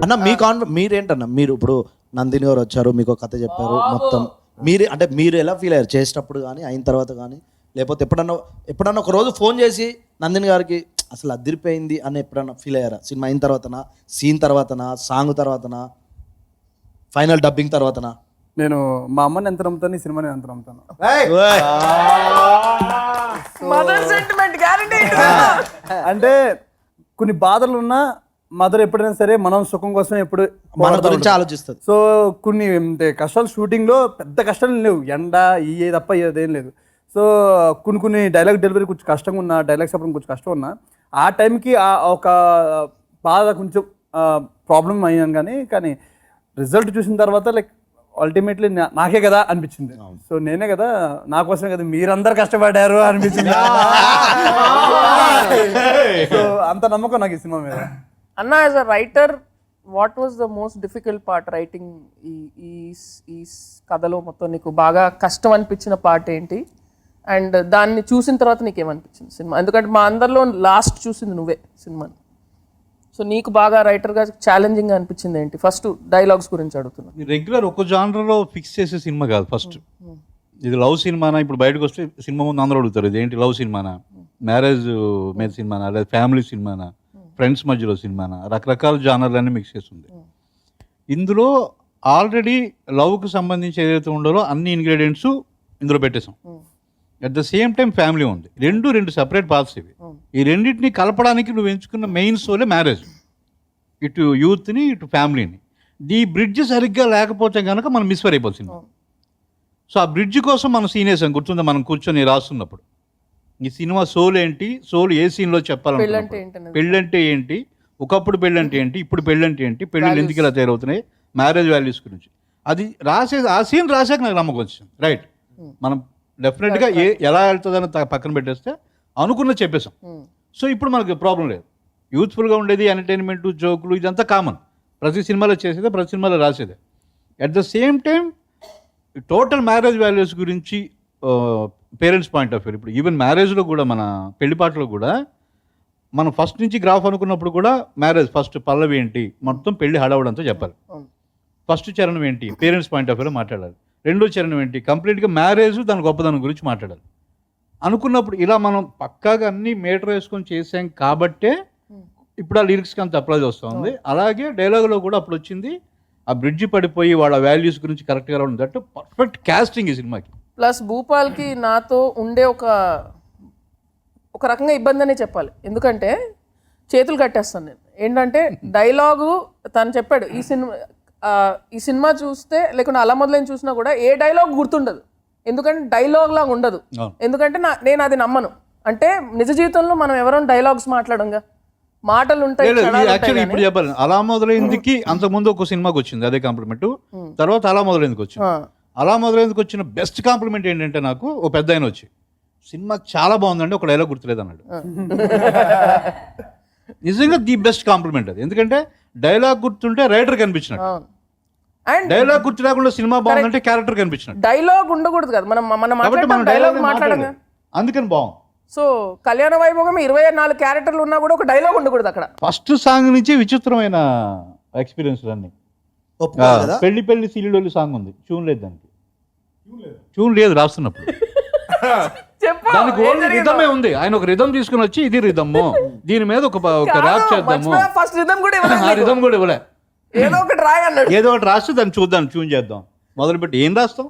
అన్న మీ మీరేంటన్న, మీరు ఇప్పుడు నందిని గారు వచ్చారు, మీకు కథ చెప్పారు మొత్తం, మీరు ఎలా ఫీల్ అయ్యారు చేసేటప్పుడు కానీ అయిన తర్వాత కానీ, లేకపోతే ఎప్పుడన్నా ఒక రోజు ఫోన్ చేసి నందిని గారికి అసలు అదిరిపోయింది అని ఎప్పుడన్నా ఫీల్ అయ్యారా? సినిమా అయిన తర్వాతనా, సీన్ తర్వాతనా, సాంగ్ తర్వాతనా, ఫైనల్ డబ్బింగ్ తర్వాతనా? నేను మా అమ్మని ఎంత నమ్ముతాను, ఈ సినిమాని ఎంత నమ్ముతాను. అంటే కొన్ని బాధలు ఉన్నా మదర్ ఎప్పుడైనా సరే మనం సుఖం కోసం ఎప్పుడు మన గురించి ఆలోచిస్తుంది. సో కొన్ని కష్టాలు షూటింగ్లో పెద్ద కష్టాలు లేవు, ఎండ ఇయ్యే తప్ప ఏదేం లేదు. సో కొన్ని డైలాగ్ డెలివరీ కొంచెం కష్టంగా ఉన్నా, డైలాగ్స్ చెప్పడం కొంచెం కష్టం ఉన్నా, ఆ టైంకి ఒక బాధ కొంచెం ప్రాబ్లం అయ్యాను. కానీ రిజల్ట్ చూసిన తర్వాత లైక్ అల్టిమేట్లీ నాకే కదా అనిపించింది. సో నేనే కదా, నా కోసమే కదా మీరందరూ కష్టపడ్డారు అనిపించింది. సో అంత నమ్మకం నాకు ఈ సినిమా మీద. అన్న, as a writer, what was the most difficult part writing? ఈ కథలో మొత్తం నీకు బాగా కష్టం అనిపించిన పార్ట్ ఏంటి? అండ్ దాన్ని చూసిన తర్వాత నీకేమనిపించింది సినిమా? ఎందుకంటే మా అందరిలో లాస్ట్ చూసింది నువ్వే సినిమాని. సో నీకు బాగా రైటర్గా ఛాలెంజింగ్ అనిపించింది ఏంటి? ఫస్ట్ డైలాగ్స్ గురించి అడుగుతున్నా. రెగ్యులర్ ఒక జానర్లో ఫిక్స్ చేసే సినిమా కాదు. ఫస్ట్ ఇది లవ్ సినిమానా? ఇప్పుడు బయటకు వస్తే సినిమా ముందు అందరూ అడుగుతారు, ఇది ఏంటి లవ్ సినిమానా, మ్యారేజ్ మీద సినిమానా, లేదా ఫ్యామిలీ సినిమానా, ఫ్రెండ్స్ మధ్యలో సినిమానా, రకరకాల జానర్లన్నీ మిక్స్ చేస్తుంది. ఇందులో ఆల్రెడీ లవ్కి సంబంధించి ఏదైతే ఉండాలో అన్ని ఇంగ్రీడియంట్స్ ఇందులో పెట్టేసాం. At the same time family ఉంది. రెండు సెపరేట్ పార్ట్స్ ఇవి. ఈ రెండింటిని కలపడానికి నువ్వు ఎంచుకున్న మెయిన్ సోలే మ్యారేజ్, ఇటు యూత్ని ఇటు ఫ్యామిలీని. ఈ బ్రిడ్జ్ సరిగ్గా లేకపోతే కనుక మనం మిస్ఫర్ అయిపోతుంది. సో ఆ బ్రిడ్జ్ కోసం మనం సీన్ వేసాం, గుర్తుందా? మనం కూర్చొని రాస్తున్నప్పుడు ఈ సినిమా సోల్ ఏంటి, సోల్ ఏ సీన్లో చెప్పాలంటే, పెళ్ళంటే ఏంటి, ఒకప్పుడు పెళ్ళంటే ఏంటి, ఇప్పుడు పెళ్ళంటే ఏంటి, పెళ్ళిళ్ళు ఎందుకు ఇలా తయారవుతున్నాయి, మ్యారేజ్ వాల్యూస్ గురించి అది ఆ సీన్ రాసాక నాకు నమ్మకం వచ్చింది. రైట్, మనం డెఫినెట్గా ఎలా వెళ్తుందని పక్కన పెట్టేస్తే అనుకున్న చెప్పేసాం. సో ఇప్పుడు మనకి ప్రాబ్లం లేదు. యూత్ఫుల్గా ఉండేది, ఎంటర్టైన్మెంట్, జోకులు, ఇదంతా కామన్. ప్రతి సినిమాలో చేసేదే, ప్రతి సినిమాలో రాసేదే. At the same time total marriage values గురించి పేరెంట్స్ పాయింట్ ఆఫ్ వ్యూ. ఇప్పుడు ఈవెన్ మ్యారేజ్లో కూడా, మన పెళ్లిపాటలో కూడా మనం ఫస్ట్ నుంచి గ్రాఫ్ అనుకున్నప్పుడు కూడా మ్యారేజ్ ఫస్ట్ పల్లవి ఏంటి, మొత్తం పెళ్లి హడావుడంతా చెప్పాలి. ఫస్ట్ చరణం ఏంటి, పేరెంట్స్ పాయింట్ ఆఫ్ వ్యూలో మాట్లాడాలి. రెండో చరణం ఏంటి, కంప్లీట్గా మ్యారేజ్, దాని గొప్పదనం గురించి మాట్లాడాలి. అనుకున్నప్పుడు ఇలా మనం పక్కాగా అన్ని మీటర్ వేసుకొని చేసాం కాబట్టే ఇప్పుడు ఆ లిరిక్స్కి అంత అప్లై వస్తుంది. అలాగే డైలాగ్లో కూడా అప్పుడు వచ్చింది, ఆ బ్రిడ్జి పడిపోయి వాళ్ళ వాల్యూస్ గురించి కరెక్ట్గా రావడం. దట్ పర్ఫెక్ట్ క్యాస్టింగ్ ఈ సినిమాకి. ప్లస్ భూపాల్కి నాతో ఉండే ఒక రకంగా ఇబ్బంది అనే చెప్పాలి. ఎందుకంటే చేతులు కట్టేస్తాను నేను. ఏంటంటే డైలాగు తను చెప్పాడు, ఈ సినిమా చూస్తే లేకుంటే అలా మొదలైన చూసినా కూడా ఏ డైలాగ్ గుర్తుండదు. ఎందుకంటే డైలాగ్ లాగా ఉండదు. ఎందుకంటే నేను అది నమ్మను. అంటే నిజ జీవితంలో మనం ఎవరైనా డైలాగ్స్ మాట్లాడంగా, మాటలు ఉంటాయి. యాక్చువల్లీ ఇప్పుడు చెప్పాలి, అలా మొదలైందికి అంతకుముందు ఒక సినిమాకి వచ్చింది అదే కాంప్లిమెంట్, తర్వాత అలా మొదలైందికి వచ్చింది. అలా మొదలైందికి వచ్చిన బెస్ట్ కాంప్లిమెంట్ ఏంటంటే, నాకు ఓ పెద్ద ఆయన వచ్చి సినిమా చాలా బాగుందండి, ఒక డైలాగ్ గుర్తులేదు అన్నాడు. నిజంగా ది బెస్ట్ కాంప్లిమెంట్ అది. ఎందుకంటే డైలాగ్ గుర్తుంటే రైటర్ కనిపించినట్టు, డైలాగ్ గుర్తు లేకుండా సినిమా బాగుందంటే క్యారెక్టర్ కనిపించినట్టు. డైలాగ్ ఉండకూడదు కదా, మనం డైలాగ్ మాట్లాడంగా, అందుకని బాగుంది. సో కళ్యాణ వైభోగం 24 క్యారెక్టర్లు ఉన్నా కూడా ఒక డైలాగ్ ఉండకూడదు అక్కడ. ఫస్ట్ సాంగ్ నుంచి విచిత్రమైన ఎక్స్పీరియన్స్ అన్ని. పెళ్లి పెళ్లి సిల్లిడోళ్ళు సాంగ్ ఉంది, ట్యూన్ లేదు దానికి, ట్యూన్ లేదు రాస్తున్నప్పుడు. దానికి ఓన్లీ రిథమే ఉంది. ఆయన ఒక రిథం తీసుకుని వచ్చి, ఇది రిథమ్, దీని మీద ఒక ర్యాప్ చేద్దాము, ఫస్ట్ రిథం కూడా ఇవ్వలే, ఏదో ఒకటి రాయి అన్నాడు. ఏదో ఒకటి రాస్తే దాన్ని చూద్దాం, ట్యూన్ చేద్దాం, మొదలుపెట్టి ఏం రాస్తాం.